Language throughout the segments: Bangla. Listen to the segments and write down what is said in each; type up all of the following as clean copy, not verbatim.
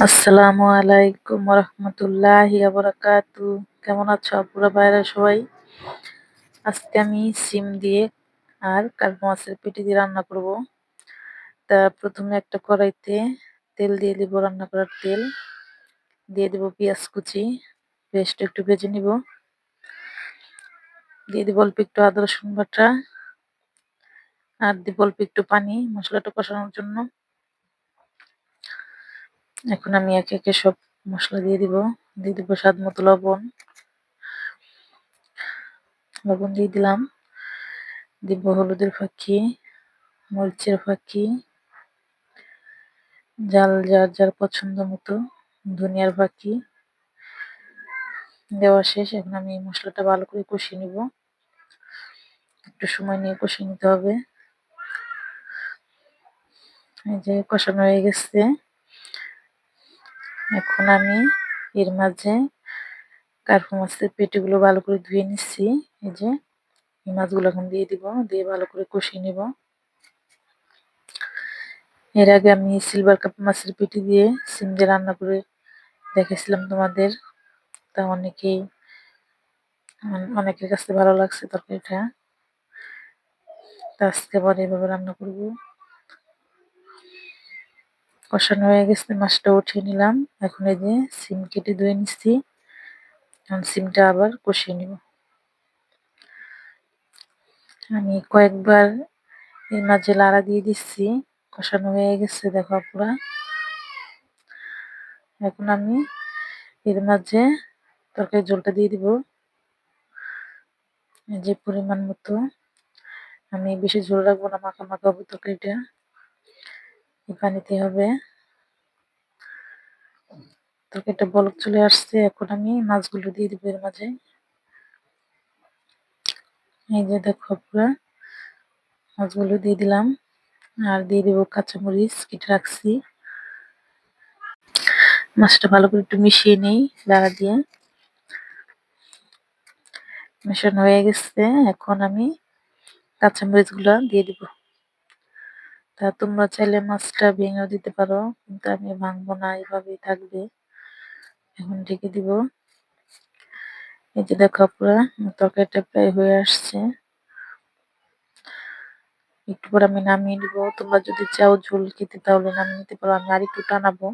আসসালামু আলাইকুম রহমতুল্লাহি বারাকাতু। কেমন আছো আপুরা ভাইরা সবাই? আজকে আমি সিম দিয়ে আর কার্পু মাছের পেটি দিয়ে রান্না করব। তা প্রথমে একটা কড়াইতে তেল দিয়ে দিব, রান্না করার তেল দিয়ে দিব, পেঁয়াজ কুচি, পেস্ট একটু ভেজে নিব, দিয়ে দিব অল্প একটু আদা রসুন বাটা, আর দিব অল্প একটু পানি মশলাটা কষানোর জন্য। এখন আমি একে একে সব মশলা দিয়ে দিব স্বাদ মতো লবণ দিয়ে দিলাম, দিব হলুদের ফাঁকি, মরিচের ফাঁকি, যার যার পছন্দ মতো ধনিয়ার ফাঁকি দেওয়া শেষ। এখন আমি এই মশলাটা ভালো করে কষিয়ে নিব, একটু সময় নিয়ে কষিয়ে নিতে হবে। এই যে কষানো হয়ে গেছে। এখন আমি এর মাঝে কার্পু মাছের পেটিগুলো ভালো করে ধুয়ে নিচ্ছি। এই যে এই মাছগুলো এখন দিয়ে দিব, দিয়ে ভালো করে কষিয়ে নিব। এর আগে আমি সিলভার কাপ মাছের পেটি দিয়ে সিম দিয়ে রান্না করে দেখেছিলাম তোমাদের, তা অনেকের কাছে ভালো লাগছে তরকারিটা। তা আজকে আবার এভাবে রান্না করব। কষানো হয়ে গেছে, মাছটা উঠিয়ে নিলাম। এখন এই যে সিম কেটে ধুয়ে নিচ্ছি, এখন সিমটা আবার কষিয়ে নিব। আমি কয়েকবার এর মাঝে লাড়া দিয়ে দিচ্ছি, কষানো হয়ে গেছে দেখো পুরা। এখন আমি এর মাঝে তরকারি ঝোলটা দিয়ে দিব, যে পরিমাণ মতো। আমি বেশি ঝোল রাখবো না, মাখা মাখা হবে তরকারিটা, পানিতে হবে। তরকারিটা বলক চলে আসছে, এখন আমি মাছগুলো দিয়ে দিব এর মাঝে। এই যে দেখো পুরা মাছগুলো দিয়ে দিলাম, আর দিয়ে দিব কাঁচামরিচ কেটে রাখছি। মাছটা ভালো করে একটু মিশিয়ে নেই লাড়া দিয়ে। মেশানো হয়ে গেছে, এখন আমি কাঁচামরিচ গুলা দিয়ে দিব। তা তোমরা চাইলে মাছটা ভেঙেও দিতে পারো, কিন্তু আমি ভাঙবো না, এইভাবেই থাকবে। এখন ঢেকে দিব। এই যে দেখো পুরা তরকারিটা প্রায় হয়ে আসছে, একটু পর আমি নামিয়ে নিব। তোমরা যদি চাও ঝোল খেতে তাহলে নামিয়ে নিতে পারো, আমি আর একটু টানাবো।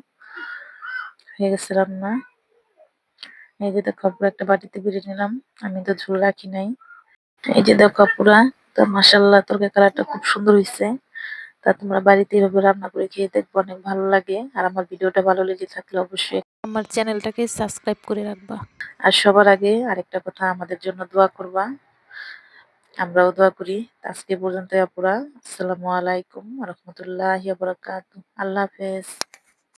হয়ে গেছে রান্না। এই যে দেখো পুরো একটা বাটিতে বেড়ে নিলাম, আমি তো ঝোল রাখি নাই। এই যে দেখো পুরা, তো মাশাআল্লাহ তরকারি কালারটা খুব সুন্দর হয়েছে। তা তোমরা বাড়িতে এভাবে রান্না করে খেয়ে দেখবো, অনেক ভালো লাগে। আর আমার ভিডিওটা ভালো লেগে থাকলে অবশ্যই আমার চ্যানেলটাকে সাবস্ক্রাইব করে রাখবা। আর সবার আগে আরেকটা কথা, আমাদের জন্য দোয়া করবা, আমরাও দোয়া করি। আজকে পর্যন্ত আপুরা, আসসালামু আলাইকুম রহমতুল্লাহি ওয়া বারাকাতুহু। আল্লাহ হাফেজ।